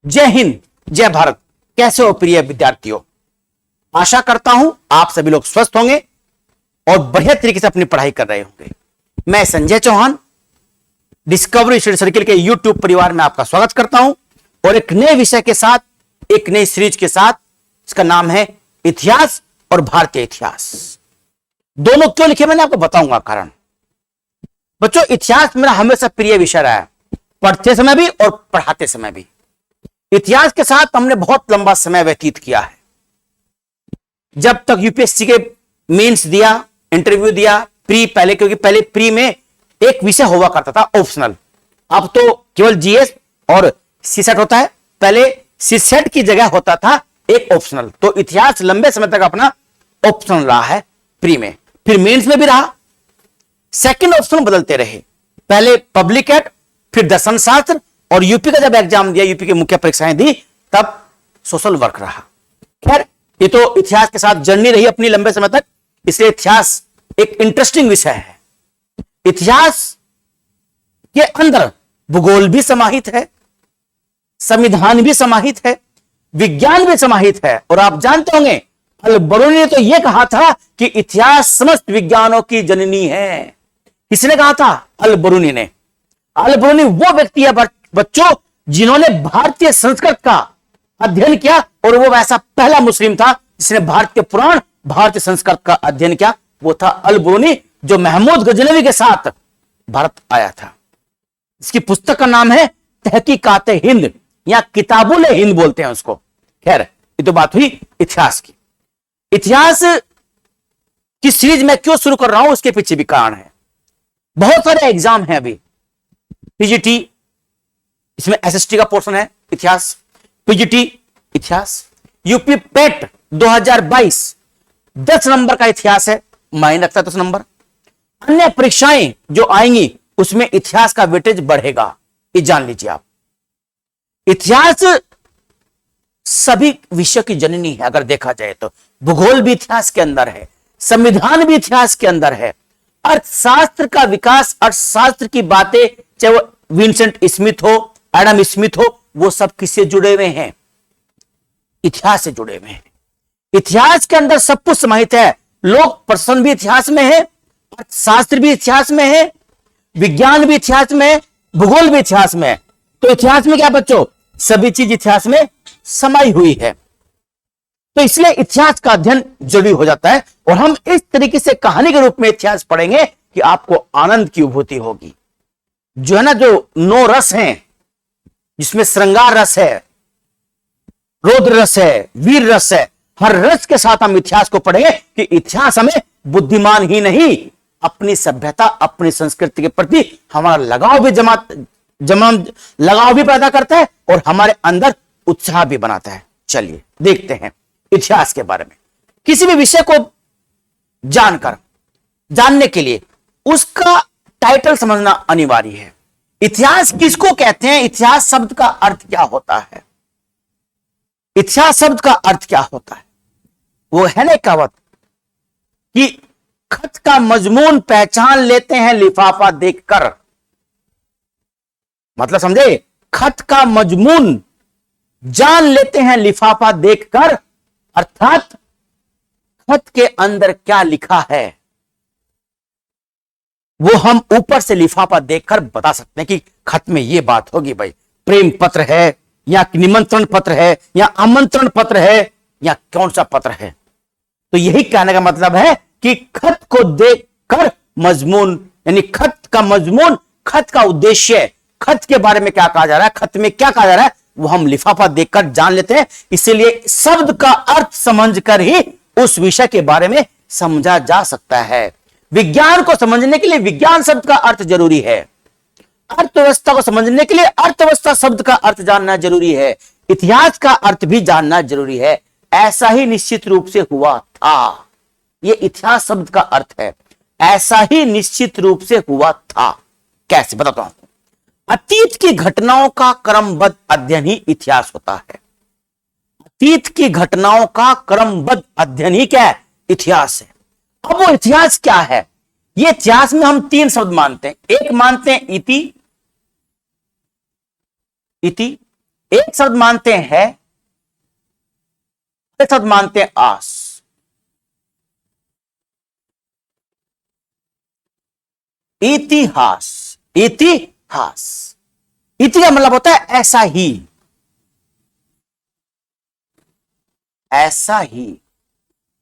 जय हिंद, जय भारत। कैसे हो प्रिय विद्यार्थियों? आशा करता हूं आप सभी लोग स्वस्थ होंगे और बढ़िया तरीके से अपनी पढ़ाई कर रहे होंगे। मैं Sanjay Chauhan discovery study circle के यूट्यूब परिवार में आपका स्वागत करता हूं और एक नए विषय के साथ, एक नई सीरीज के साथ, इसका नाम है इतिहास और भारतीय इतिहास। दोनों क्यों लिखे मैंने आपको बताऊंगा कारण। बच्चों, इतिहास मेरा हमेशा प्रिय विषय रहा है, पढ़ते समय भी और पढ़ाते समय भी। इतिहास के साथ हमने बहुत लंबा समय व्यतीत किया है। जब तक यूपीएससी के मेंस दिया, इंटरव्यू दिया, पहले क्योंकि पहले प्री में एक विषय हुआ करता था ऑप्शनल, अब तो केवल जीएस और सीसेट होता है। पहले सीसेट की जगह होता था एक ऑप्शनल। तो इतिहास लंबे समय तक अपना ऑप्शनल रहा है प्री में, फिर मेंस में भी रहा। सेकंड ऑप्शन बदलते रहे, पहले पब्लिक एड, फिर दर्शन शास्त्र, और यूपी का जब एग्जाम दिया, यूपी की मुख्य परीक्षाएं दी, तब सोशल वर्क रहा। खैर, ये तो इतिहास के साथ जर्नी रही अपनी लंबे समय तक, इसलिए इतिहास एक इंटरेस्टिंग विषय है। इतिहास के अंदर भूगोल भी समाहित है, संविधान भी समाहित है, विज्ञान भी समाहित है। और आप जानते होंगे अल बरूनी ने तो यह कहा था कि इतिहास समस्त विज्ञानों की जननी है। किसने कहा था? अल बरूनी ने। अल बरूनी वो व्यक्ति है बच्चों जिन्होंने भारतीय संस्कृत का अध्ययन किया, और वो वैसा पहला मुस्लिम था जिसने भारतीय पुराण, भारतीय संस्कृत का अध्ययन किया। वो था अल बरूनी, जो महमूद गजनवी के साथ भारत आया था। इसकी पुस्तक का नाम है तहकीकात हिंद, या किताबुल हिंद बोलते हैं उसको। खैर, ये तो बात हुई इतिहास की। इतिहास की सीरीज मैं क्यों शुरू कर रहा हूं, उसके पीछे भी कारण है। बहुत सारे एग्जाम हैं अभी, पीजीटी, इसमें एसएसटी का पोर्शन है इतिहास, पीजीटी इतिहास, यूपी पेट 2022 10 नंबर का इतिहास है, मायने रखता है 10 नंबर। अन्य परीक्षाएं जो आएंगी उसमें इतिहास का वेटेज बढ़ेगा, ये जान लीजिए आप। इतिहास सभी विषय की जननी है अगर देखा जाए तो। भूगोल भी इतिहास के अंदर है, संविधान भी इतिहास के अंदर है, अर्थशास्त्र का विकास, अर्थशास्त्र की बातें, चाहे वो विंसेंट स्मिथ हो, एडम स्मिथ हो, वो सब किससे जुड़े हुए हैं? इतिहास से जुड़े हुए हैं। इतिहास के अंदर सब कुछ समाहित है। लोक प्रशासन भी इतिहास में है, अर्थशास्त्र भी इतिहास में है, विज्ञान भी इतिहास में है, भूगोल भी इतिहास में है। तो इतिहास में क्या बच्चों? सभी चीज इतिहास में समाई हुई है। तो इसलिए इतिहास का अध्ययन जरूरी हो जाता है। और हम इस तरीके से कहानी के रूप में इतिहास पढ़ेंगे कि आपको आनंद की अनुभूति होगी। जो है ना, जो 9 रस हैं, जिसमें श्रृंगार रस है, रौद्र रस है, वीर रस है, हर रस के साथ हम इतिहास को पढ़ेंगे कि इतिहास हमें बुद्धिमान ही नहीं, अपनी सभ्यता, अपनी संस्कृति के प्रति हमारा लगाव भी पैदा करता है और हमारे अंदर उत्साह भी बनाता है। चलिए देखते हैं इतिहास के बारे में। किसी भी विषय को जानने के लिए उसका टाइटल समझना अनिवार्य है। इतिहास किसको कहते हैं? इतिहास शब्द का अर्थ क्या होता है? इतिहास शब्द का अर्थ क्या होता है? वो है ना कहावत कि खत का मजमून पहचान लेते हैं लिफाफा देखकर। मतलब समझे? खत का मजमून जान लेते हैं लिफाफा देखकर, अर्थात खत के अंदर क्या लिखा है वो हम ऊपर से लिफाफा देखकर बता सकते हैं कि खत में ये बात होगी भाई। प्रेम पत्र है, या निमंत्रण पत्र है, या आमंत्रण पत्र है, या कौन सा पत्र है। तो यही कहने का मतलब है कि खत को देखकर मजमून, यानी खत का मजमून, खत का उद्देश्य, खत के बारे में क्या कहा जा रहा है, खत में क्या कहा जा रहा है, वो हम लिफाफा देखकर जान लेते हैं। इसीलिए शब्द का अर्थ समझकर ही उस विषय के बारे में समझा जा सकता है। विज्ञान को समझने के लिए विज्ञान शब्द का अर्थ जरूरी है। अर्थव्यवस्था को समझने के लिए अर्थव्यवस्था शब्द का अर्थ जानना जरूरी है। इतिहास का अर्थ भी जानना जरूरी है। ऐसा ही निश्चित रूप से हुआ था। यह इतिहास शब्द का अर्थ है, ऐसा ही निश्चित रूप से हुआ था। कैसे बताता हूं। अतीत की घटनाओं का क्रमबद्ध अध्ययन ही इतिहास होता है। अतीत की घटनाओं का क्रमबद्ध अध्ययन ही क्या है? इतिहास है। अब वो इतिहास क्या है? ये इतिहास में हम 3 शब्द मानते हैं। एक मानते हैं इति, एक शब्द मानते हैं, एक शब्द मानते हैं आस। इतिहास, इतिहास, इति का मतलब होता है ऐसा ही, ऐसा ही।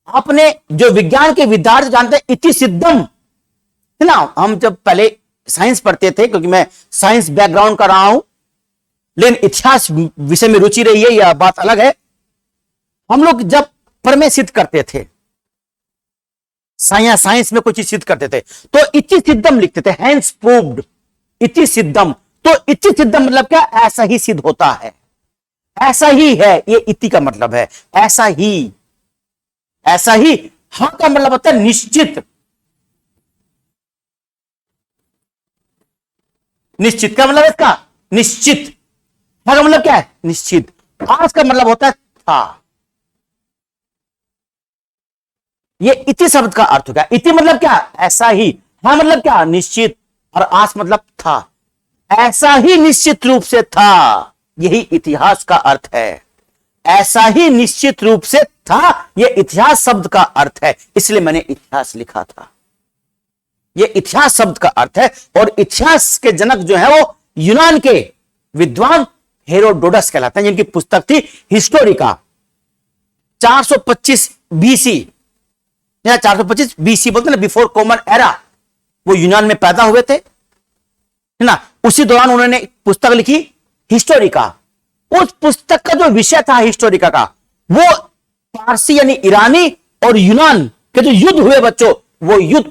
आपने जो विज्ञान के विद्यार्थी जानते हैं इति सिद्धम, है ना। हम जब पहले साइंस पढ़ते थे, क्योंकि मैं साइंस बैकग्राउंड का रहा हूं, लेकिन इतिहास विषय में रुचि रही है, यह बात अलग है। हम लोग जब प्रमेय सिद्ध करते थे, साइंस में कुछ सिद्ध करते थे, तो इति सिद्धम लिखते थे, हैंस प्रूव्ड, इति सिद्धम। तो इति सिद्धम मतलब क्या, ऐसा ही सिद्ध होता है, ऐसा ही है, ये इति का मतलब है ऐसा ही, ऐसा ही। हाँ का मतलब होता है निश्चित, निश्चित का मतलब इसका निश्चित, हाँ का मतलब क्या है निश्चित। आज का मतलब होता है था। ये इति शब्द का अर्थ हो गया। इति मतलब क्या, ऐसा ही। हाँ मतलब क्या, निश्चित। और आस मतलब था, ऐसा ही निश्चित रूप से था, यही इतिहास का अर्थ है। ऐसा ही निश्चित रूप से था, यह इतिहास शब्द का अर्थ है, इसलिए मैंने इतिहास लिखा था। यह इतिहास शब्द का अर्थ है। और इतिहास के जनक जो है वो यूनान के विद्वान हेरोडोटस कहलाते हैं, जिनकी पुस्तक थी हिस्टोरिका। 425 बीसी, 425 बीसी बोलते ना, बिफोर कॉमन एरा, वो यूनान में पैदा हुए थे, है ना। उसी दौरान उन्होंने पुस्तक लिखी हिस्टोरिका। उस पुस्तक का जो विषय था हिस्टोरिका का, वो पारसी यानी ईरानी और यूनान के जो युद्ध हुए बच्चों, वो युद्ध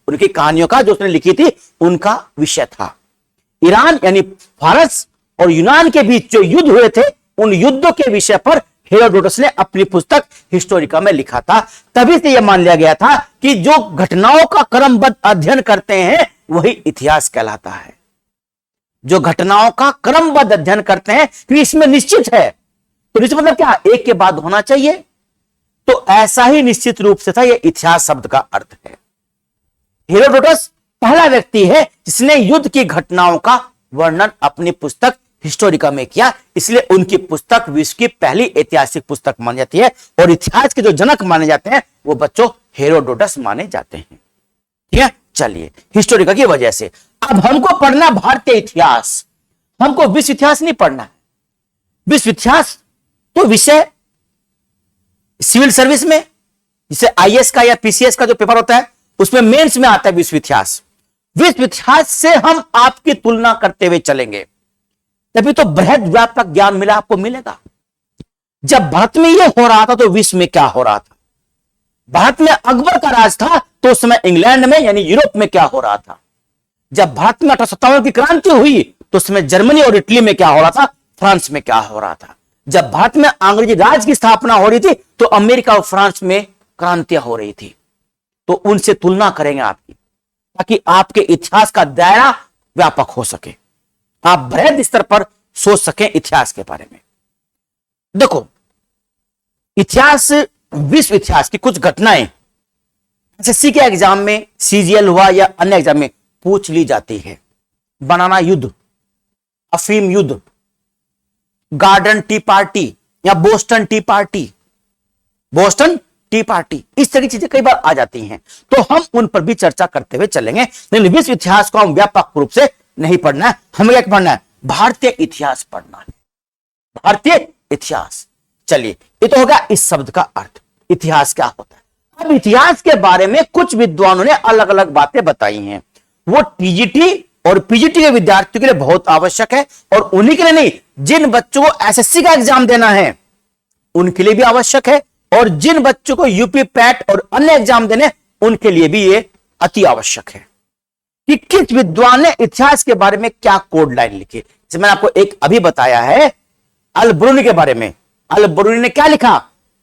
उनकी कहानियों का जो उसने लिखी थी उनका विषय था। ईरान यानी फारस और यूनान के बीच जो युद्ध हुए थे, उन युद्धों के विषय पर हेरोडोटस ने अपनी पुस्तक हिस्टोरिका में लिखा था। तभी से यह मान लिया गया था कि जो घटनाओं का क्रमबद्ध अध्ययन करते हैं वही इतिहास कहलाता है। जो घटनाओं का क्रमबद्ध अध्ययन करते हैं, कि इसमें निश्चित है, तो निश्चित मतलब क्या, एक के बाद होना चाहिए, तो ऐसा ही निश्चित रूप से था, यह इतिहास शब्द का अर्थ है। हेरोडोटस पहला व्यक्ति है जिसने युद्ध की घटनाओं का वर्णन अपनी पुस्तक हिस्टोरिका में किया, इसलिए उनकी पुस्तक विश्व की पहली ऐतिहासिक पुस्तक मानी जाती है। और इतिहास के जो जनक माने जाते हैं वो बच्चों हेरोडोटस माने जाते हैं। ठीक है, चलिए हिस्टोरिका की वजह से अब हमको पढ़ना भारतीय इतिहास, हमको विश्व इतिहास नहीं पढ़ना है। विश्व इतिहास तो विषय सिविल सर्विस में, जिसे आईएएस का या पीसीएस का जो पेपर होता है उसमें मेंस में आता है विश्व इतिहास। विश्व इतिहास से हम आपकी तुलना करते हुए चलेंगे, तभी तो बृहद व्यापक ज्ञान मिला आपको मिलेगा। जब भारत में यह हो रहा था तो विश्व में क्या हो रहा था। भारत में अकबर का राज था तो उस समय इंग्लैंड में यानी यूरोप में क्या हो रहा था। जब भारत में 1857 की क्रांति हुई तो उस समय जर्मनी और इटली में क्या हो रहा था, फ्रांस में क्या हो रहा था। जब भारत में अंग्रेजी राज की स्थापना हो रही थी तो अमेरिका और फ्रांस में क्रांतियां हो रही थी। तो उनसे तुलना करेंगे आपकी, ताकि आपके इतिहास का दायरा व्यापक हो सके, आप बृहद स्तर पर सोच सकें इतिहास के बारे में। देखो, इतिहास, विश्व इतिहास की कुछ घटनाएं एसएससी के एग्जाम में, सीजीएल हुआ या अन्य एग्जाम में पूछ ली जाती है। बनाना युद्ध, अफीम युद्ध, गार्डन टी पार्टी या Boston T party, Boston T party, इस तरह की चीजें कई बार आ जाती हैं, तो हम उन पर भी चर्चा करते हुए चलेंगे। लेकिन विश्व इतिहास को हम व्यापक रूप से नहीं पढ़ना है, हमें क्या पढ़ना है, भारतीय इतिहास पढ़ना है, भारतीय इतिहास। चलिए, ये तो होगा इस शब्द का अर्थ, इतिहास क्या होता है। अब इतिहास के बारे में कुछ विद्वानों ने अलग अलग बातें बताई हैं, वो टीजीटी और पीजीटी के विद्यार्थियों के लिए बहुत आवश्यक है, और उन्हीं के लिए नहीं, जिन बच्चों को एसएससी का एग्जाम देना है उनके लिए भी आवश्यक है, और जिन बच्चों को यूपी पैट और अन्य एग्जाम देने उनके लिए भी ये अति आवश्यक है कि किस विद्वान ने इतिहास के बारे में क्या कोड लाइन लिखी। जैसे मैंने आपको एक अभी बताया है अल बरूनी के बारे में। अल बरूनी ने क्या लिखा,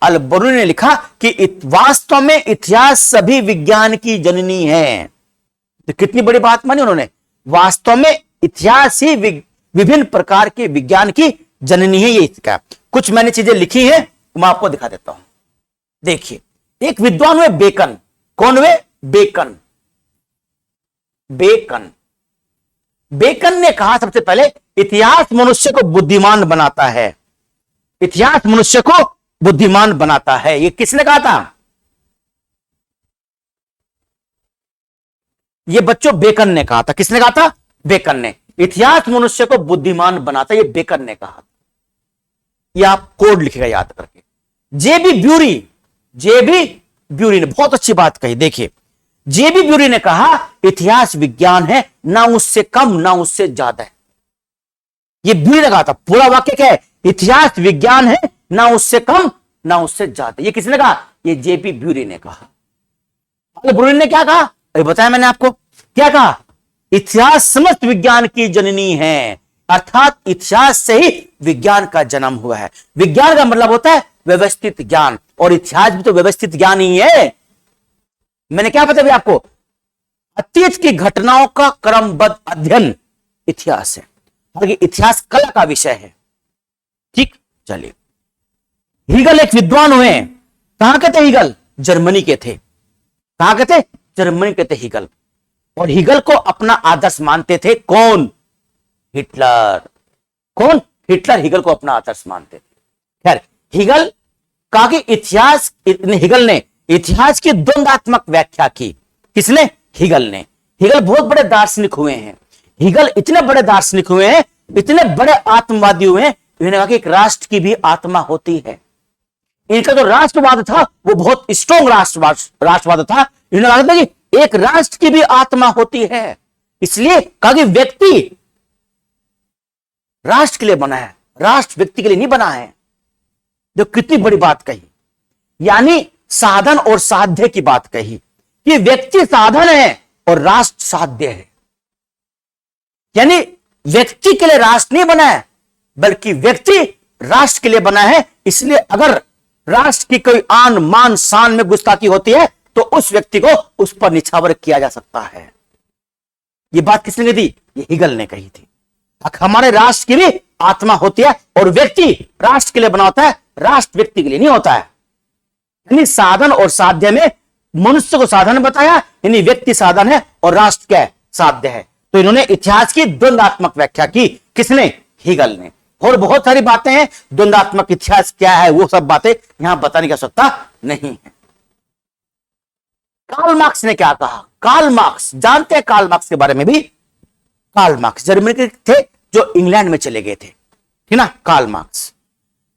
अल बरूनी ने लिखा कि वास्तव में इतिहास सभी विज्ञान की जननी है। तो कितनी बड़ी बात मानी उन्होंने, वास्तव में इतिहास ही विभिन्न प्रकार के विज्ञान की जननी है। ये इसका कुछ मैंने चीजें लिखी है, मैं आपको दिखा देता हूं। देखिए, एक विद्वान हुए बेकन। कौन हुए, बेकन। बेकन, बेकन ने कहा सबसे पहले इतिहास मनुष्य को बुद्धिमान बनाता है, इतिहास मनुष्य को बुद्धिमान बनाता है। ये किसने कहा था? ये बच्चों बेकन ने कहा था। किसने कहा था? बेकन ने। इतिहास मनुष्य को बुद्धिमान बनाता है, ये बेकन ने कहा। ये आप कोड लिखेगा याद करके। जेबी ब्यूरी ने बहुत अच्छी बात कही। देखिए, जेबी ब्यूरी ने कहा इतिहास विज्ञान है, ना उससे कम ना उससे ज्यादा है। ये ब्यूरी ने कहा था। पूरा वाक्य क्या है? इतिहास विज्ञान है, ना उससे कम ना उससे ज्यादा। ये किसने कहा? ये जेबी ब्यूरी ने कहा। ब्यूरी ने क्या कहा? अभी बताया मैंने आपको। क्या कहा? इतिहास समस्त विज्ञान की जननी है, अर्थात इतिहास से ही विज्ञान का जन्म हुआ है। विज्ञान का मतलब होता है व्यवस्थित ज्ञान, और इतिहास भी तो व्यवस्थित ज्ञान ही है। मैंने क्या बताया आपको? अतीत की घटनाओं का क्रमबद्ध अध्ययन इतिहास है, और इतिहास कला का विषय है। ठीक, चलिए। हीगल एक विद्वान हुए। कहां के थे हीगल? जर्मनी के थे। कहां के थे? जर्मनी के थे हीगल। और हीगल को अपना आदर्श मानते थे कौन? हिटलर। कौन? हिटलर हीगल को अपना आदर्श मानते थे। खैर, हीगल का कि इतिहास, हीगल ने इतिहास की द्वंद्वात्मक व्याख्या की। किसने? हीगल ने। हीगल बहुत बड़े दार्शनिक हुए हैं। हीगल इतने बड़े दार्शनिक हुए हैं, इतने बड़े आत्मवादी हुए हैं, इन्होंने कहा कि एक राष्ट्र की भी आत्मा होती है। इनका जो राष्ट्रवाद था वो बहुत स्ट्रॉन्ग राष्ट्रवाद था। इन्होंने कहा कि एक राष्ट्र की भी आत्मा होती है, इसलिए कहा कि व्यक्ति राष्ट्र के लिए बना है, राष्ट्र व्यक्ति के लिए नहीं बना है। जो कितनी बड़ी बात कही, यानी साधन और साध्य की बात कही कि व्यक्ति साधन है और राष्ट्र साध्य है। यानी व्यक्ति के लिए राष्ट्र नहीं बना है, बल्कि व्यक्ति राष्ट्र के लिए बना है। इसलिए अगर राष्ट्र की कोई आन मान शान में गुस्ताखी होती है तो उस व्यक्ति को उस पर निछावर किया जा सकता है। यह बात किसने कही थी? ये हीगल ने कही थी। हमारे राष्ट्र की भी आत्मा होती है, और व्यक्ति राष्ट्र के लिए बना होता है, राष्ट्र व्यक्ति के लिए नहीं होता है। यानी साधन और साध्य में मनुष्य को साधन बताया, यानी व्यक्ति साधन है और राष्ट्र क्या है? साध्य है। तो इन्होंने इतिहास की द्वंद्वात्मक व्याख्या की। किसने? हीगल ने। और बहुत सारी बातें हैं, द्वंद्वात्मक इतिहास क्या है वो सब बातें यहां बताने की आवश्यकता नहीं है। कार्ल मार्क्स ने क्या कहा? कार्ल मार्क्स जानते हैं कार्ल मार्क्स के बारे में भी? कार्ल मार्क्स जर्मनी के थे जो इंग्लैंड में चले गए थे, ठीक ना? कार्ल मार्क्स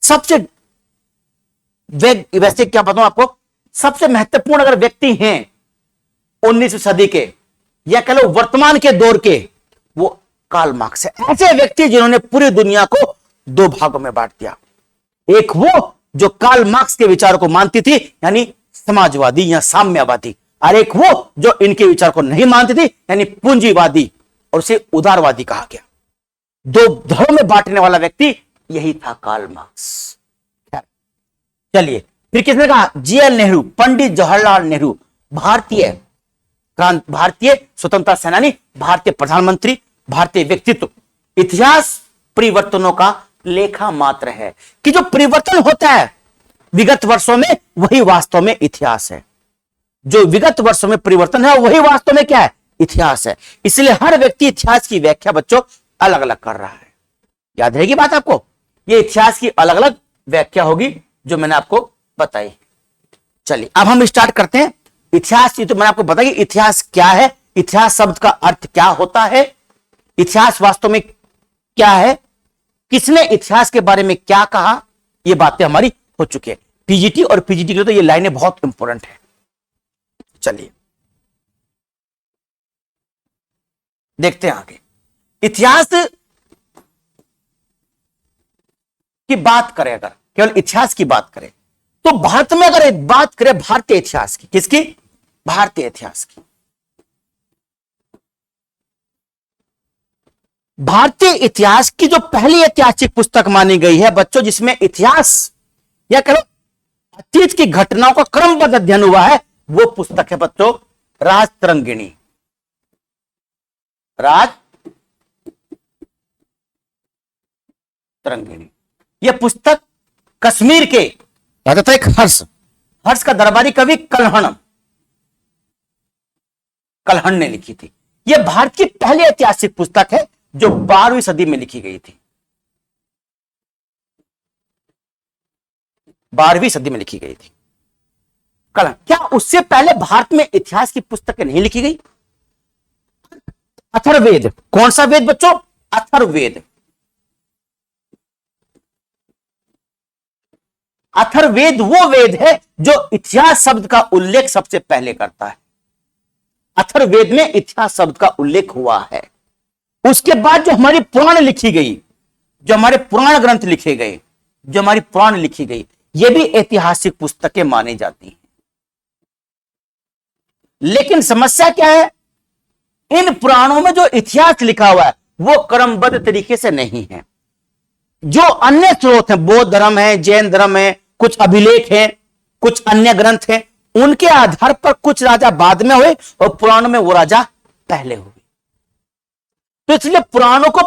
सबसे वैसे क्या बताऊं आपको, सबसे महत्वपूर्ण अगर व्यक्ति हैं 19वीं सदी के या कह लो वर्तमान के दौर के, वो कार्ल मार्क्स है। ऐसे व्यक्ति जिन्होंने पूरी दुनिया को दो भागों में बांट दिया। एक वो जो कार्ल मार्क्स के विचारों को मानती थी, यानी समाजवादी या साम्यवादी, और एक वो जो इनके विचार को नहीं मानती थी, यानी पूंजीवादी, और उसे उदारवादी कहा गया। दो धड़ों में बांटने वाला व्यक्ति यही था कार्ल मार्क्स। चलिए, फिर किसने कहा? जीएल नेहरू, पंडित जवाहरलाल नेहरू, भारतीय स्वतंत्रता सेनानी, भारतीय प्रधानमंत्री, भारतीय व्यक्तित्व। इतिहास परिवर्तनों का लेखा मात्र है, कि जो परिवर्तन होता है विगत वर्षों में वही वास्तव में इतिहास है। जो विगत वर्षों में परिवर्तन है वही वास्तव में क्या है? इतिहास है। इसलिए हर व्यक्ति इतिहास की व्याख्या बच्चों अलग अलग कर रहा है। याद रहेगी बात आपको? ये इतिहास की अलग अलग व्याख्या होगी जो मैंने आपको बताई। चलिए अब हम स्टार्ट करते हैं। इतिहास, तो मैंने आपको बताया कि इतिहास क्या है, इतिहास शब्द का अर्थ क्या होता है, इतिहास वास्तव में क्या है, किसने इतिहास के बारे में क्या कहा, ये बातें हमारी हो चुकी है। पीजीटी और पीजीटी के लिए तो ये लाइनें बहुत इंपॉर्टेंट है। चलिए देखते हैं आगे। इतिहास की बात करें, अगर केवल इतिहास की बात करें तो भारत में अगर एक बात करें भारतीय इतिहास की, किसकी? भारतीय इतिहास की। भारतीय इतिहास की जो पहली ऐतिहासिक पुस्तक मानी गई है बच्चों, जिसमें इतिहास या कहो अतीत की घटनाओं का क्रमबद्ध अध्ययन हुआ है, वो पुस्तक है बच्चों राजतरंगिणी। राजतरंगिणी यह पुस्तक कश्मीर के राजा था एक हर्ष का दरबारी कवि कल्हण ने लिखी थी। यह भारत की पहली ऐतिहासिक पुस्तक है जो 12वीं सदी में लिखी गई थी। 12वीं सदी में लिखी गई थी कलम। क्या उससे पहले भारत में इतिहास की पुस्तकें नहीं लिखी गई? अथर्ववेद, कौन सा वेद बच्चों? अथर्ववेद। अथर्ववेद वो वेद है जो इतिहास शब्द का उल्लेख सबसे पहले करता है। अथर्ववेद में इतिहास शब्द का उल्लेख हुआ है। उसके बाद जो हमारी पुराण लिखी गई, जो हमारे पुराण ग्रंथ लिखे गए, जो हमारी पुराण लिखी गई, ये भी ऐतिहासिक पुस्तकें मानी जाती हैं। लेकिन समस्या क्या है? इन पुराणों में जो इतिहास लिखा हुआ है वो क्रमबद्ध तरीके से नहीं है। जो अन्य स्रोत हैं, बौद्ध धर्म है, जैन धर्म है, कुछ अभिलेख हैं, कुछ अन्य ग्रंथ हैं, उनके आधार पर कुछ राजा बाद में हुए और पुराणों में वो राजा पहले हुए। तो इसलिए पुराणों को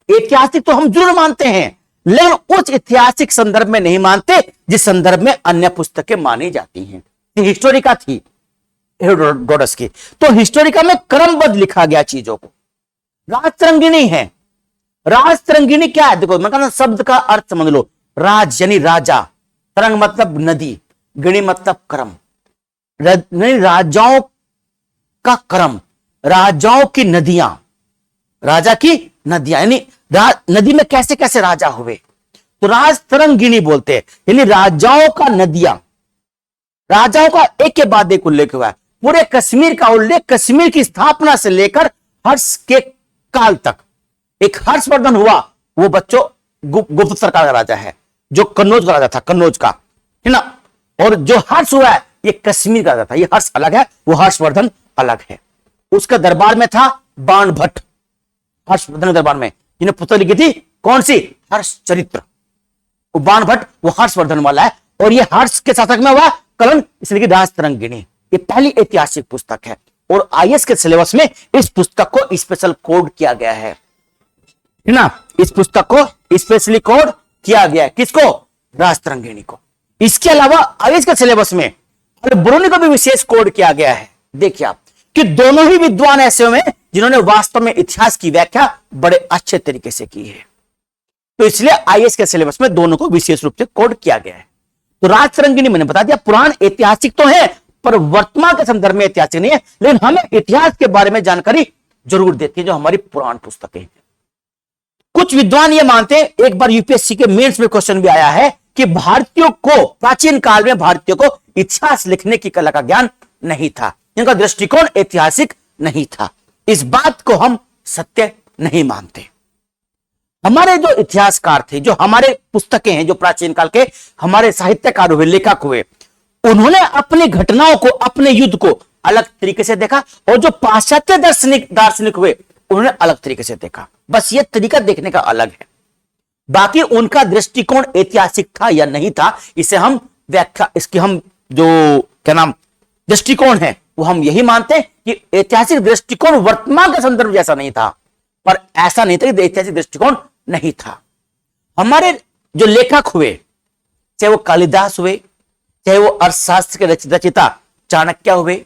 ऐतिहासिक तो हम जरूर मानते हैं, लेकिन उस ऐतिहासिक संदर्भ में नहीं मानते जिस संदर्भ में अन्य पुस्तकें मानी जाती हैं। हिस्टोरिका थी हेरोडोटस की, तो हिस्टोरिका में क्रमबद्ध लिखा गया चीजों को। राजतरंगिणी है। राजतरंगिणी क्या है? देखो, मैं कहता शब्द का अर्थ समझ लो। राज यानी राजा, तरंग मतलब नदी, गिणी मतलब क्रम। नहीं, राजाओं का क्रम, राजाओं की नदियां, राजा की नदियां, यानी नदी में कैसे कैसे राजा हुए, तो राजतरंगिणी बोलते हैं। यानी राजाओं का नदियां, राजाओं का एक के बाद एक उल्लेख हुआ है। पूरे कश्मीर का उल्लेख कश्मीर की स्थापना से लेकर हर्ष के काल तक। एक हर्षवर्धन हुआ, वो बच्चों गुप्त सरकार का राजा है, जो कन्नौज का राजा था, कन्नौज का, है ना। और जो हर्ष हुआ है ये कश्मीर का राजा था। ये हर्ष अलग है, वो हर्षवर्धन अलग है। उसका दरबार में था बाण भट्ट, हर्षवर्धन के दरबार में इन्हें पुस्तक लिखी थी, कौन सी? हर्ष चरित्र। वो बाण भट्ट वो हर्षवर्धन वाला है, और ये हर्ष के शासक में हुआ कलन, इसलिए राजतरंगिणी। ये पहली ऐतिहासिक पुस्तक है और आईएएस के सिलेबस में इस पुस्तक को स्पेशल कोड किया गया है ना। इस पुस्तक को स्पेशली कोड किया गया है। किसको? राजतरंगिणी को। इसके अलावा आईएएस के सिलेबस में बरूनी को भी विशेष कोड किया गया है। देखिए आप कि दोनों ही विद्वान ऐसे हुए जिन्होंने वास्तव में इतिहास की व्याख्या बड़े अच्छे तरीके से की है, तो इसलिए आईएएस के सिलेबस में दोनों को विशेष रूप से कोड किया गया है। तो राजतरंगिणी मैंने बता दिया, पुराण ऐतिहासिक तो है पर वर्तमान के संदर्भ में ऐतिहासिक नहीं है, लेकिन हमें इतिहास के बारे में जानकारी जरूर देती है जो हमारी पुराण पुस्तकें। कुछ विद्वान ये मानते हैं, एक बार यूपीएससी के मेंस में क्वेश्चन भी आया है कि भारतीयों को, प्राचीन काल में भारतीयों को इतिहास लिखने की कला का ज्ञान नहीं था, इनका दृष्टिकोण ऐतिहासिक नहीं था। इस बात को हम सत्य नहीं मानते। हमारे जो इतिहासकार थे, जो हमारे पुस्तकें हैं, जो प्राचीन काल के हमारे साहित्यकार हुए, लेखक हुए, उन्होंने अपनी घटनाओं को, अपने युद्ध को अलग तरीके से देखा, और जो पाश्चात्य दार्शनिक हुए उन्होंने अलग तरीके से देखा। बस ये तरीका देखने का अलग है। बाकी उनका दृष्टिकोण ऐतिहासिक था या नहीं था, इसे हम व्याख्या, इसकी हम जो क्या नाम दृष्टिकोण है वो हम यही मानते हैं कि ऐतिहासिक दृष्टिकोण वर्तमान का संदर्भ जैसा नहीं था, पर ऐसा नहीं था कि ऐतिहासिक दृष्टिकोण नहीं था। हमारे जो लेखक हुए, चाहे वो कालिदास हुए, चाहे वो अर्थशास्त्र के रचयिता चाणक्य हुए,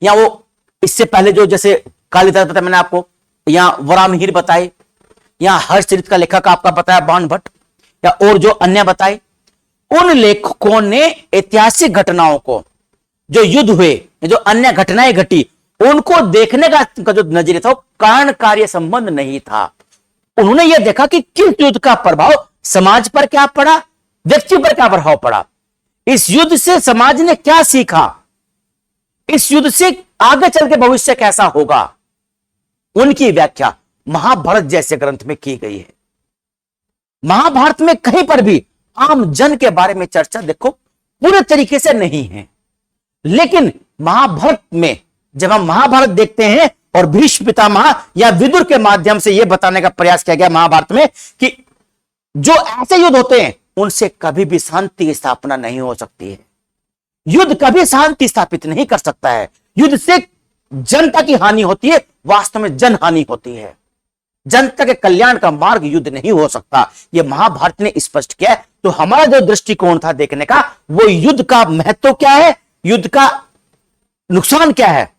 या वो इससे पहले जो जैसे कालिदास बताया मैंने आपको, या वराहमिहिर बताए, या हर्षचरित का लेखक आपका बताया बाण भट्ट, या और जो अन्य बताए, उन लेखकों ने ऐतिहासिक घटनाओं को, जो युद्ध हुए, जो अन्य घटनाएं घटी, उनको देखने का जो नजरिया था वो कारण कार्य संबंध नहीं था। उन्होंने यह देखा कि किस युद्ध का प्रभाव समाज पर क्या पड़ा, व्यक्ति पर क्या प्रभाव पड़ा, इस युद्ध से समाज ने क्या सीखा, इस युद्ध से आगे चल के भविष्य कैसा होगा। उनकी व्याख्या महाभारत जैसे ग्रंथ में की गई है। महाभारत में कहीं पर भी आम जन के बारे में चर्चा देखो पूरे तरीके से नहीं है, लेकिन महाभारत में जब हम महाभारत देखते हैं और भीष्म पितामह या विदुर के माध्यम से यह बताने का प्रयास किया गया महाभारत में कि जो ऐसे युद्ध होते हैं उनसे कभी भी शांति की स्थापना नहीं हो सकती है। युद्ध कभी शांति स्थापित नहीं कर सकता है। युद्ध से जनता की हानि होती है, वास्तव में जन हानि होती है। जनता के कल्याण का मार्ग युद्ध नहीं हो सकता, यह महाभारत ने स्पष्ट किया है। तो हमारा जो दृष्टिकोण था देखने का, वो युद्ध का महत्व क्या है, युद्ध का नुकसान क्या है,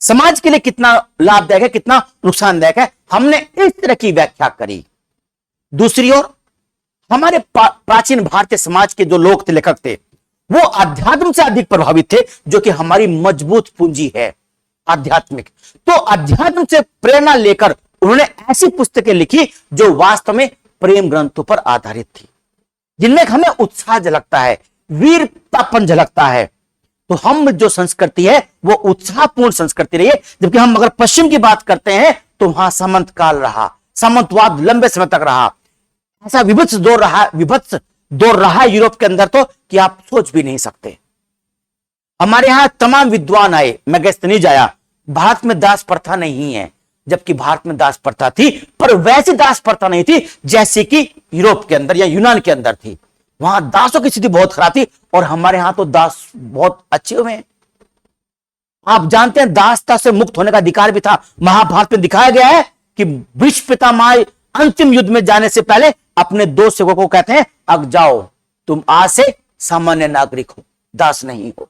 समाज के लिए कितना लाभदायक है, कितना नुकसानदायक है, हमने इस तरह की व्याख्या करी। दूसरी ओर हमारे प्राचीन भारतीय समाज के जो लोग थे, लेखक थे, वो अध्यात्म से अधिक प्रभावित थे, जो कि हमारी मजबूत पूंजी है आध्यात्मिक। तो अध्यात्म से प्रेरणा लेकर उन्होंने ऐसी पुस्तकें लिखी जो वास्तव में प्रेम ग्रंथों पर आधारित थी, जिनमें हमें उत्साह झलकता है, वीरतापन झलकता है। तो हम जो संस्कृति है वो उत्साहपूर्ण संस्कृति रही है। जबकि हम अगर पश्चिम की बात करते हैं तो वहां सामंत काल रहा, सामंतवाद लंबे समय तक रहा, ऐसा विभत्स दौर रहा यूरोप के अंदर तो कि आप सोच भी नहीं सकते। हमारे यहां तमाम विद्वान आए, मैं गैस्त नहीं जाया, भारत में दास प्रथा नहीं है, जबकि भारत में दास प्रथा थी, पर वैसी दास प्रथा नहीं थी जैसे कि यूरोप के अंदर या यूनान के अंदर थी। वहां दासों की स्थिति बहुत खराब थी और हमारे यहां तो दास बहुत अच्छे हुए हैं। आप जानते हैं दासता से मुक्त होने का अधिकार भी था। महाभारत में दिखाया गया है कि भीष्म पितामह अंतिम युद्ध में जाने से पहले अपने दो सेवकों को कहते हैं, अब जाओ, तुम आज से सामान्य नागरिक हो, दास नहीं हो।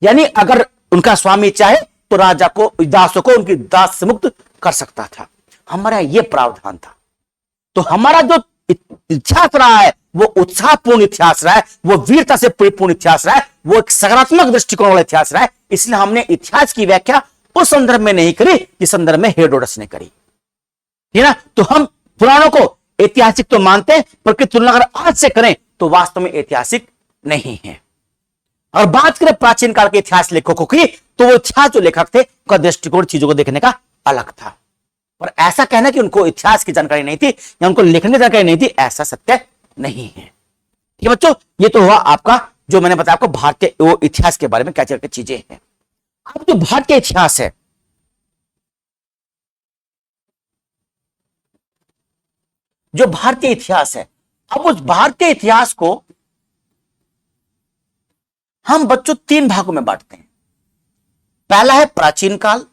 यानी अगर उनका स्वामी चाहे तो राजा को, दासों को उनकी दास से मुक्त कर सकता था। हमारा यह प्रावधान था। तो हमारा जो इतिहास रहा है वो उत्साहपूर्ण इतिहास रहा है, वो वीरता से परिपूर्ण इतिहास रहा है, वो एक सकारात्मक दृष्टिकोण वाला इतिहास रहा है। इसलिए हमने इतिहास की व्याख्या उस संदर्भ में नहीं करी जिस संदर्भ में हेरोडोटस ने करी, है ना। तो हम पुराणों को ऐतिहासिक तो मानते हैं, पर की तुलना अगर आज से करें तो वास्तव में ऐतिहासिक नहीं है। और बात करें प्राचीन काल के इतिहास लेखकों की, तो वो इतिहास जो लेखक थे उनका दृष्टिकोण चीजों को देखने का अलग था। पर ऐसा कहना कि उनको इतिहास की जानकारी नहीं थी या उनको लिखने की जानकारी नहीं थी, ऐसा सत्य नहीं है। ठीक है बच्चों, ये तो हुआ आपका जो मैंने बताया आपको भारतीय वो इतिहास के बारे में क्या क्या चीजें हैं। अब जो भारतीय इतिहास है, जो भारतीय इतिहास है, अब उस भारतीय इतिहास को हम बच्चों तीन भागों में बांटते हैं। पहला है प्राचीन काल,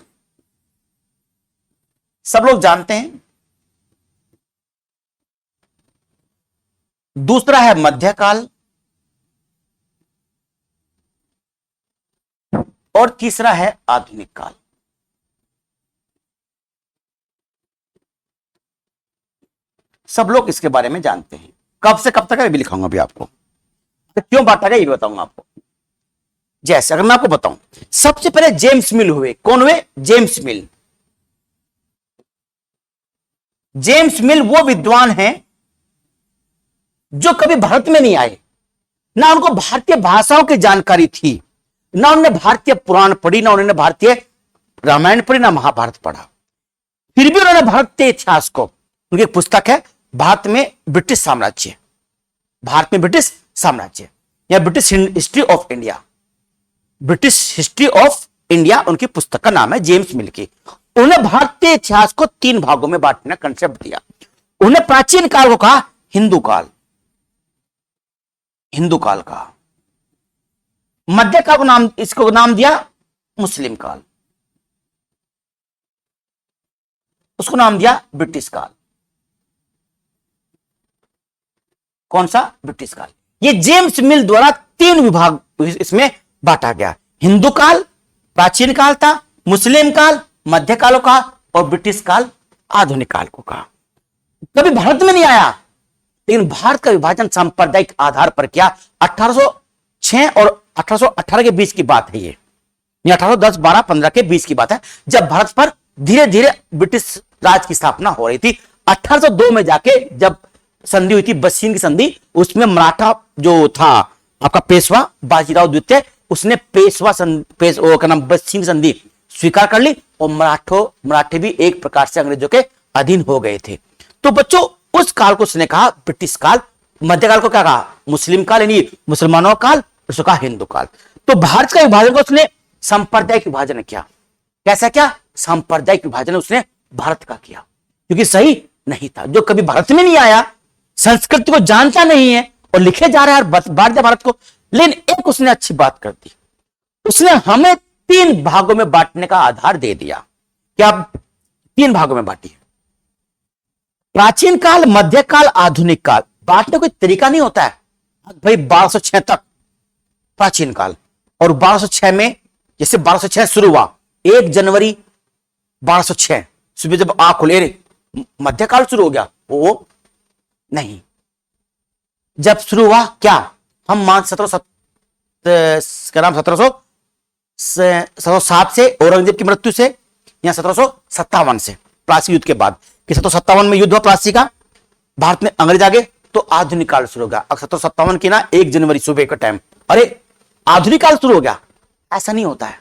सब लोग जानते हैं। दूसरा है मध्यकाल और तीसरा है आधुनिक काल। सब लोग इसके बारे में जानते हैं। कब से कब तक है भी लिखाऊंगा अभी आपको, तो क्यों बांटा गया ये बताऊंगा आपको। जैसे अगर मैं आपको बताऊं, सबसे पहले जेम्स मिल हुए। कौन हुए? जेम्स मिल। जेम्स मिल वो विद्वान हैं जो कभी भारत में नहीं आए, ना उनको भारतीय भाषाओं की जानकारी थी, ना उन्होंने भारतीय पुराण पढ़ी, ना उन्होंने भारतीय रामायण पढ़ी, ना महाभारत पढ़ा। फिर भी उन्होंने भारतीय इतिहास को, उनकी एक पुस्तक है भारत में ब्रिटिश साम्राज्य, भारत में ब्रिटिश साम्राज्य या British history of India, British history of India उनकी पुस्तक का नाम है, जेम्स मिल की। उन्हें भारतीय इतिहास को तीन भागों में बांटने का कंसेप्ट दिया। उन्हें प्राचीन काल को कहा हिंदू काल, हिंदू काल का। मध्य काल को नाम, इसको नाम दिया मुस्लिम काल, उसको नाम दिया ब्रिटिश काल। कौन सा? ब्रिटिश काल। ये जेम्स मिल द्वारा तीन विभाग इसमें बांटा गया। हिंदू काल प्राचीन काल था, मुस्लिम काल मध्य काल का, और ब्रिटिश काल आधुनिक काल को कहा। कभी भारत में नहीं आया, लेकिन भारत का विभाजन सांप्रदायिक आधार पर किया। 1806 और 1818 के बीच की बात है ये 1810, 12, 15 के बीच की बात है, जब भारत पर धीरे धीरे ब्रिटिश राज की स्थापना हो रही थी। 1802 में जाके जब संधि हुई थी, बस्सीन की संधि, उसमें मराठा जो था आपका पेशवा बाजीराव द्वितीय, उसने का नाम बस्सीन संधि स्वीकार कर ली और मराठे भी एक प्रकार से अंग्रेजों के अधीन हो गए थे। तो बच्चों उस काल को उसने कहा ब्रिटिश काल। मध्यकाल को क्या कहा? मुस्लिम काल, यानी मुसलमानों का काल, उसको कहा हिंदू काल। तो भारत का विभाजन को उसने सांप्रदायिक विभाजन किया। कैसा क्या? सांप्रदायिक विभाजन उसने भारत का किया, क्योंकि सही नहीं था। जो कभी भारत में नहीं आया, संस्कृति को जानता नहीं है और लिखे जा रहा है बांट दिया भारत को। लेकिन एक उसने अच्छी बात कर दी, उसने हमें तीन भागों में बांटने का आधार दे दिया। क्या? तीन भागों में बांटी। प्राचीन काल, मध्यकाल, आधुनिक काल। बांटने कोई तरीका नहीं होता है भाई। 1206 तक प्राचीन काल और 1206 में, जैसे 1206 शुरू हुआ, 1 जनवरी 1206 सुबह जब आंख खुले, मध्यकाल शुरू हो गया? वो नहीं। जब शुरू हुआ क्या, हम मान 1707 से औरंगजेब की मृत्यु से, या 1757 से प्लासी युद्ध के बाद, कि 1757 में युद्ध हुआ प्लासी का, भारत में अंग्रेज आ गए, तो आधुनिक काल शुरू हो गया। 1757 की ना 1 जनवरी सुबह का टाइम, अरे आधुनिक काल शुरू हो गया? ऐसा नहीं होता है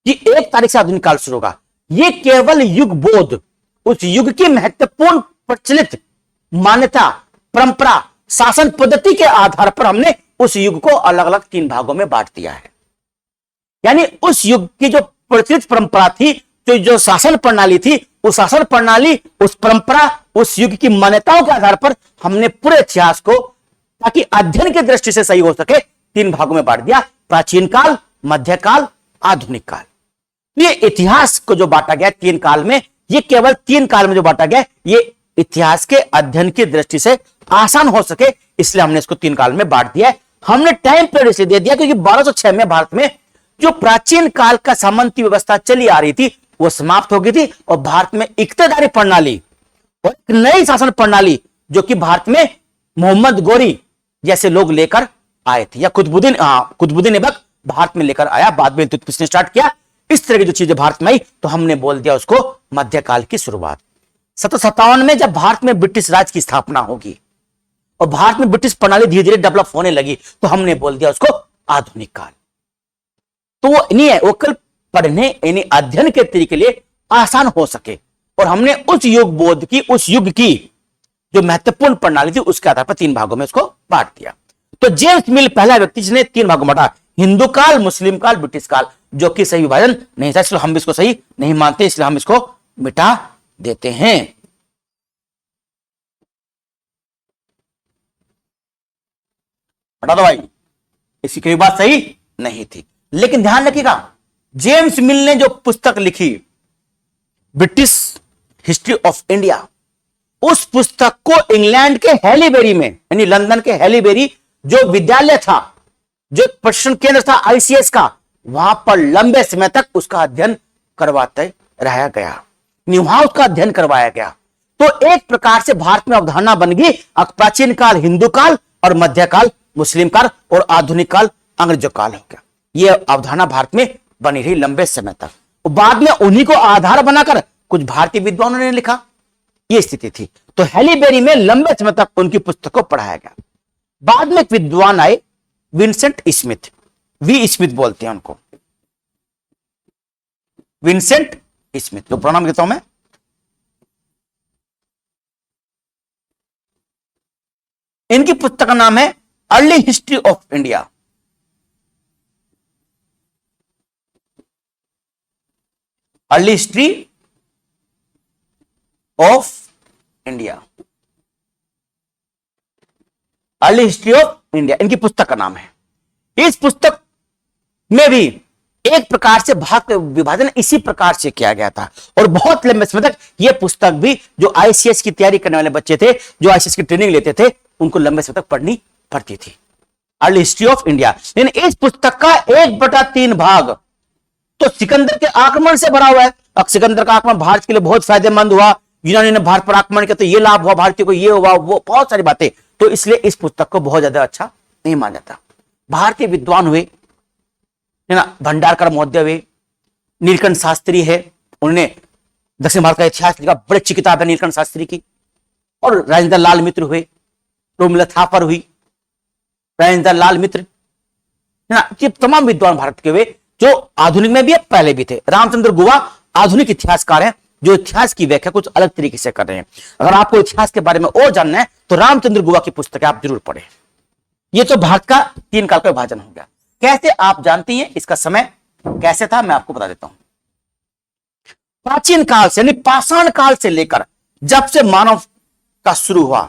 कि 1 तारीख से आधुनिक काल शुरू होगा। ये केवल युग बोध, उस युग की महत्वपूर्ण प्रचलित मान्यता, परंपरा, शासन पद्धति के आधार पर हमने उस युग को अलग अलग 3 भागों में बांट दिया है। यानी उस युग की जो प्रचलित परंपरा थी, जो शासन प्रणाली थी, उस शासन प्रणाली, उस परंपरा, उस युग की मान्यताओं के आधार पर हमने पूरे इतिहास को, ताकि अध्ययन की दृष्टि से सही हो सके, 3 भागों में बांट दिया, प्राचीन काल, मध्यकाल, आधुनिक काल। ये इतिहास को जो बांटा गया 3 काल में, ये केवल 3 काल में जो बांटा गया, ये इतिहास के अध्ययन की दृष्टि से आसान हो सके, इसलिए हमने इसको 3 काल में बांट दिया है। हमने टाइम पीरियड इसलिए दे दिया क्योंकि 1206 में भारत में जो प्राचीन काल का सामंती व्यवस्था चली आ रही थी, वो समाप्त हो गई थी, और भारत में इक्तेदारी प्रणाली और एक नई शासन प्रणाली, जो कि भारत में मोहम्मद गोरी जैसे लोग लेकर आए थे, या कुतुबुद्दीन ऐबक भारत में लेकर आया, बाद में इल्तुतमिश ने स्टार्ट किया। इस तरह की जो चीजें भारत में आई, तो हमने बोल दिया उसको मध्यकाल की शुरुआत। 1757 में जब भारत में ब्रिटिश राज की स्थापना होगी और भारत में ब्रिटिश प्रणाली धीरे धीरे डेवलप होने लगी, तो हमने बोल दिया उसको आधुनिक काल। तो वो नहीं है, वो कल पढ़ने यानी अध्ययन के तरीके के लिए आसान हो सके, और हमने उस युग बोध की, उस युग की जो महत्वपूर्ण प्रणाली थी, उसके आधार पर 3 भागों में उसको बांट दिया। तो जेम्स मिल पहला व्यक्ति जिसने 3 भागों में बांटा, हिंदू काल, मुस्लिम काल, ब्रिटिश काल, जो कि सही विभाजन नहीं था, इसलिए हम इसको सही नहीं मानते, इसलिए हम इसको मिटा देते हैं। हटा दो भाई, इसकी कोई बात सही नहीं थी। लेकिन ध्यान रखिएगा, जेम्स मिल ने जो पुस्तक लिखी ब्रिटिश हिस्ट्री ऑफ इंडिया, उस पुस्तक को इंग्लैंड के हैलीबेरी में, यानी लंदन के हैलीबेरी जो विद्यालय था, जो प्रशिक्षण केंद्र था आईसीएस का, वहां पर लंबे समय तक उसका अध्ययन करवाते रहा गया, वहां उसका अध्ययन करवाया गया। तो एक प्रकार से भारत में अवधारणा बन गई, प्राचीन काल हिंदू काल, और मध्यकाल मुस्लिम काल, और आधुनिक काल अंग्रेजों काल हो गया। यह अवधारणा भारत में बनी रही लंबे समय तक, और बाद में उन्हीं को आधार बनाकर कुछ भारतीय विद्वानों ने लिखा, यह स्थिति थी। तो हैलीबेरी में लंबे समय तक उनकी पुस्तक को पढ़ाया गया। बाद में एक विद्वान आए, विंसेंट स्मिथ, वी स्मिथ बोलते हैं उनको, विंसेंट स्मिथ, तो प्रणाम कहता हूं मैं। इनकी पुस्तक का नाम है early history of India. Early history of India, early history of India इनकी पुस्तक का नाम है। इस पुस्तक में भी एक प्रकार से भारत का विभाजन इसी प्रकार से किया गया था, और बहुत लंबे समय तक यह पुस्तक भी जो आईसीएस की तैयारी करने वाले बच्चे थे, जो आईसीएस की ट्रेनिंग लेते थे, उनको लंबे समय तक पढ़नी पड़ती थी, अर्ली हिस्ट्री ऑफ इंडिया। लेकिन इस पुस्तक का 1/3 भाग तो सिकंदर के आक्रमण से भरा हुआ है। अब सिकंदर का आक्रमण भारत के लिए बहुत फायदेमंद हुआ, यूनानी ने भारत पर आक्रमण किया तो ये लाभ हुआ भारतीय को, ये हुआ, वो बहुत सारी बातें, तो इसलिए इस पुस्तक को बहुत ज्यादा अच्छा नहीं माना जाता। भारतीय विद्वान हुए है ना, भंडारकर महोदय हुए, नीलकंठ शास्त्री है, उन्होंने दक्षिण भारत का इतिहास लिखा, बड़ी अच्छी किताब है नीलकंठ शास्त्री की। और राजेंद्र लाल मित्र हुए, रोमिला थापर हुई, राजेंद्र लाल मित्र है ना, ये तमाम विद्वान भारत के हुए, जो आधुनिक में भी है, पहले भी थे। रामचंद्र गुहा आधुनिक इतिहासकार हैं, जो इतिहास की व्याख्या कुछ अलग तरीके से कर रहे हैं। अगर आपको इतिहास के बारे में और जानना है तो रामचंद्र गुहा की पुस्तकें आप जरूर पढ़ें। ये तो भारत का 3 काल का विभाजन हो गया। कैसे आप जानती हैं इसका समय कैसे था, मैं आपको बता देता हूं। प्राचीन काल से यानी पाषाण काल से लेकर, जब से मानव का शुरू हुआ,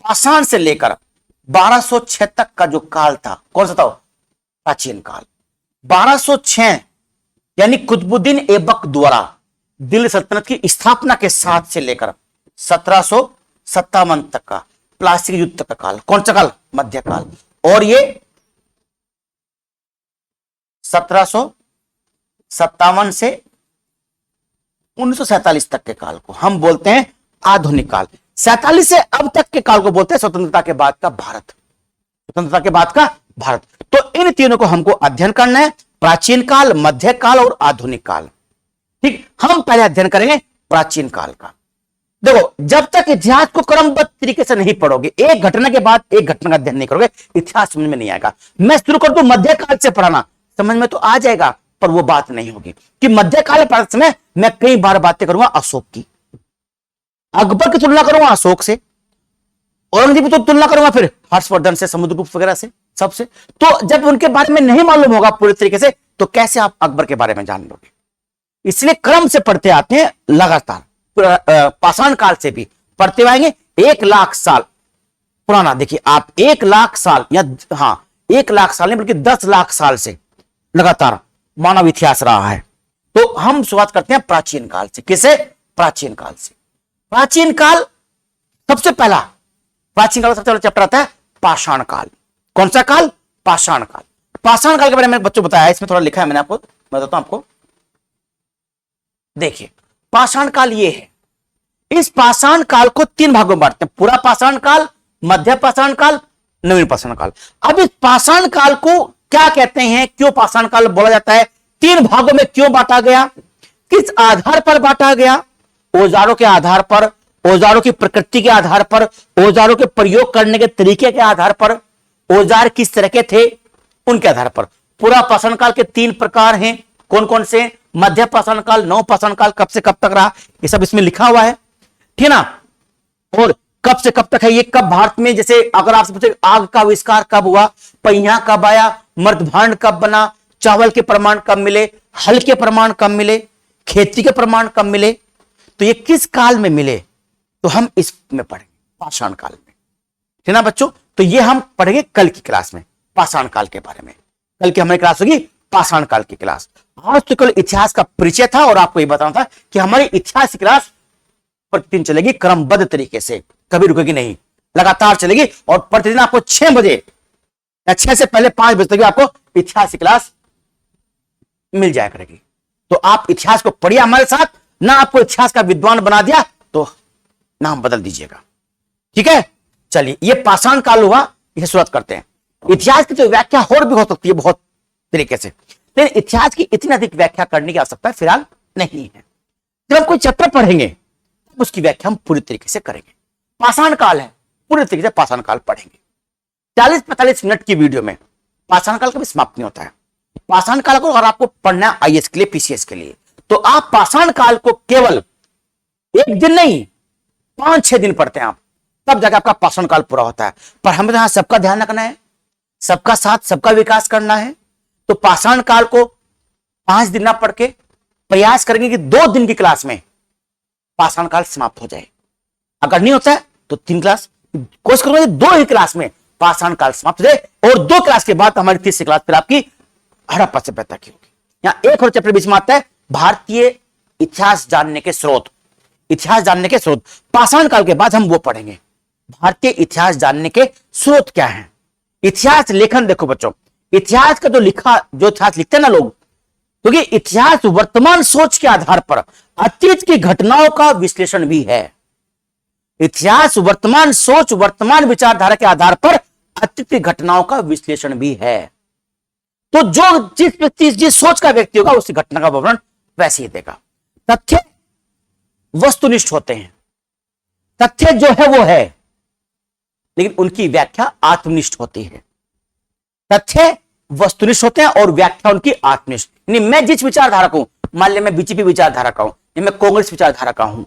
पाषाण से लेकर 1206 तक का जो काल था, कौन सा था? प्राचीन काल। 1206 यानी कुतुबुद्दीन ऐबक द्वारा दिल्ली सल्तनत की स्थापना के साथ से लेकर 1757 तक का प्लासी युद्ध तक का काल, कौन सा काल? मध्यकाल। और ये 1700 57 से 1947 तक के काल को हम बोलते हैं आधुनिक काल। 47 से अब तक के काल को बोलते हैं स्वतंत्रता के बाद का भारत। स्वतंत्रता के बाद का भारत। तो इन तीनों को हमको अध्ययन करना है, प्राचीन काल, मध्य काल और आधुनिक काल। ठीक, हम पहले अध्ययन करेंगे प्राचीन काल का। देखो, जब तक इतिहास को क्रमबद्ध तरीके से नहीं पढ़ोगे, एक घटना के बाद एक घटना का अध्ययन नहीं करोगे, इतिहास समझ में नहीं आएगा। मैं शुरू कर दूं मध्यकाल से पढ़ाना, समझ में तो आ जाएगा, पर वो बात नहीं होगी कि मध्यकाल पढ़ते समय मैं कई बार बातें करूंगा अशोक की, अकबर की तुलना करूंगा अशोक से, औरंगजेब की तो तुलना करूंगा फिर हर्षवर्धन से, समुद्रगुप्त वगैरह से, सबसे। तो जब उनके बारे में नहीं मालूम होगा पूरी तरीके से, तो कैसे आप अकबर के बारे में जान लोगे? इसलिए क्रम से पढ़ते आते हैं लगातार। पाषाण काल से भी पढ़ते आएंगे। 1 लाख साल पुराना, देखिए आप 1 लाख साल या 1 लाख साल नहीं बल्कि 10 लाख साल से लगातार मानव इतिहास रहा है। तो हम शुरुआत करते हैं प्राचीन काल से। किसे? प्राचीन काल से। प्राचीन काल सबसे पहला, प्राचीन काल का सबसे पहला चैप्टर आता है पाषाण काल। कौन सा काल? पाषाण काल। पाषाण काल के बारे में बच्चों बताया, इसमें थोड़ा लिखा है मैंने, आपको बताता हूं आपको। देखिए, पाषाण काल ये है। इस पाषाण काल को 3 भागों में बांटते हैं, पूरा पाषाण काल, मध्य पाषाण काल, नवीन पाषाण काल। अब इस पाषाण काल को क्या कहते हैं, क्यों पाषाण काल बोला जाता है, 3 भागों में क्यों बांटा गया, किस आधार पर बांटा गया? औजारों के आधार पर, औजारों की प्रकृति के आधार पर, औजारों के प्रयोग करने के तरीके के आधार पर, औजार किस तरह के थे उनके आधार पर। पूरा पाषाण काल के 3 प्रकार हैं, कौन कौन से? मध्य पाषाण काल, नव पाषाण काल कब से कब तक रहा, ये सब इसमें लिखा हुआ है, ठीक ना। और कब से कब तक है ये, कब भारत में, जैसे अगर आपसे पूछे आग का आविष्कार कब हुआ, पहिया कब आया, मर्दभांड कब बना, चावल के प्रमाण कब मिले, हल के प्रमाण कब मिले, खेती के प्रमाण कब मिले, तो ये किस काल में मिले, तो हम इसमें पढ़ेंगे पाषाण काल में, ठीक ना बच्चों। तो ये हम पढ़ेंगे कल की क्लास में पाषाण काल के बारे में। कल की हमारी क्लास होगी पाषाण काल की क्लास। आज तो कल इतिहास का परिचय था और आपको ये बताना था कि हमारी इतिहास की क्लास प्रतिदिन चलेगी क्रमबद्ध तरीके से, कभी रुकेगी नहीं, लगातार चलेगी। और प्रतिदिन आपको 6 बजे या 6 से पहले 5 बजे तक आपको इतिहास की क्लास मिल जाया करेगी। तो आप इतिहास को पढ़िए हमारे साथ, ना आपको इतिहास का विद्वान बना दिया तो नाम बदल दीजिएगा, ठीक है। चलिए, ये पाषाण काल हुआ, इसे शुरुआत करते हैं। इतिहास की जो व्याख्या और भी हो सकती है बहुत तरीके से, लेकिन इतिहास की इतनी अधिक व्याख्या करने की आवश्यकता फिलहाल नहीं है। जब हम कोई चैप्टर पढ़ेंगे उसकी व्याख्या हम पूरी तरीके से करेंगे। पाषाण काल है, पूरी तरीके से पाषाण काल पढ़ेंगे। 40-45 मिनट की वीडियो में पाषाण काल कभी समाप्त नहीं होता है। पाषाण काल को अगर आपको पढ़ना है आईएएस के लिए, पीसीएस के लिए, तो आप पाषाण काल को केवल 1 दिन नहीं 5-6 दिन पढ़ते हैं आप, तब जाकर आपका पाषाण काल पूरा होता है। पर हमें यहां सबका ध्यान रखना है, सबका साथ, सबका विकास करना है। तो पाषाण काल को 5 दिन ना पढ़ के प्रयास करेंगे कि 2 दिन की क्लास में पाषाण काल समाप्त हो जाए। अगर नहीं होता है तो 3 क्लास, कोशिश करूंगा 2 ही क्लास में पाषाण काल समाप्त हो जाए। और 2 क्लास के बाद हमारी तीसरी क्लास फिर आपकी हड़प्पा सभ्यता की होगी। यहां एक और चैप्टर बीच में आता है, भारतीय इतिहास जानने के स्रोत। इतिहास जानने के स्रोत पाषाण काल के बाद हम वो पढ़ेंगे। भारतीय इतिहास जानने के स्रोत क्या है, इतिहास लेखन। देखो बच्चों, इतिहास का जो इतिहास लिखते हैं ना लोग, क्योंकि इतिहास वर्तमान सोच के आधार पर अतीत की घटनाओं का विश्लेषण भी है। इतिहास वर्तमान सोच, वर्तमान विचारधारा के आधार पर अतीत की घटनाओं का विश्लेषण भी है। तो जो जिस सोच का व्यक्ति होगा उसी घटना का विवरण वैसे ही देगा। तथ्य वस्तुनिष्ठ होते हैं, तथ्य जो है वो है, लेकिन उनकी व्याख्या आत्मनिष्ठ होती है। तथ्य वस्तुनिष्ठ होते हैं और व्याख्या उनकी आत्मनिष्ठ। यानी मैं जिस विचारधारा को, मान लिया मैं बीजेपी विचारधारा का हूं, या मैं कांग्रेस विचारधारा का हूं,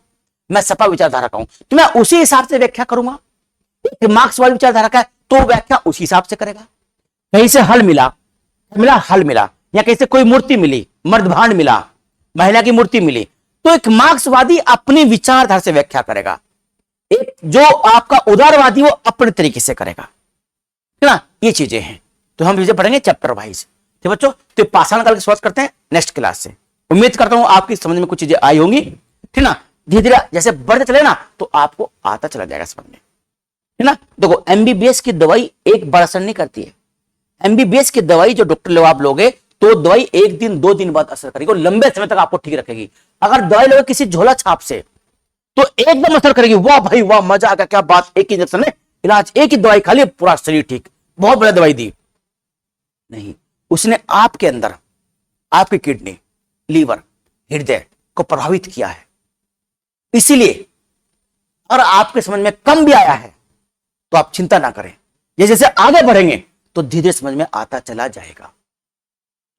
मैं सपा विचारधारा का हूं, तो मैं उसी हिसाब से व्याख्या करूंगा। मार्क्सवादी विचारधारा का है तो व्याख्या उसी हिसाब से करेगा। कहीं से हल मिला, हल मिला, या कहीं से कोई मूर्ति मिली, मर्दभांड मिला, महिला की मूर्ति मिली, तो एक मार्क्सवादी अपनी विचारधारा से व्याख्या करेगा, एक जो आपका उदारवादी वो अपने तरीके से करेगा, है ना। ये चीजें हैं, तो हम चीजें पढ़ेंगे चैप्टर वाइज। ठीक बच्चों, तो पाषाण काल की शुरुआत करते हैं नेक्स्ट क्लास से। उम्मीद करता हूं आपकी समझ में कुछ चीजें आई होंगी, ठीक ना। धीरे धीरे जैसे बढ़ते चले ना तो आपको आता चला जाएगा समझ में, है ना। देखो, एमबीबीएस की दवाई एक बार असर नहीं करती है। एमबीबीएस की दवाई जो डॉक्टर लोग आप लोगे तो दवाई 1 दिन 2 दिन बाद असर करेगी और लंबे समय तक आपको ठीक रखेगी। अगर दवाई लोगे किसी झोला छाप से तो एकदम असर करेगी, वाह भाई वाह, मजा आ गया, क्या बात, एक ही इंजेक्शन है इलाज, एक ही दवाई खा ली, पूरा शरीर ठीक, बहुत बढ़िया दवाई दी। नहीं, उसने आपके अंदर आपकी किडनी, लीवर, हृदय को प्रभावित किया है। इसीलिए और आपके समझ में कम भी आया है तो आप चिंता ना करें, ये जैसे आगे बढ़ेंगे तो धीरे धीरे समझ में आता चला जाएगा।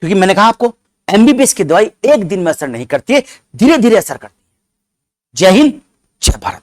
क्योंकि मैंने कहा आपको एमबीबीएस की दवाई 1 दिन में असर नहीं करती है, धीरे धीरे असर करती है। जय हिंद, जय भारत।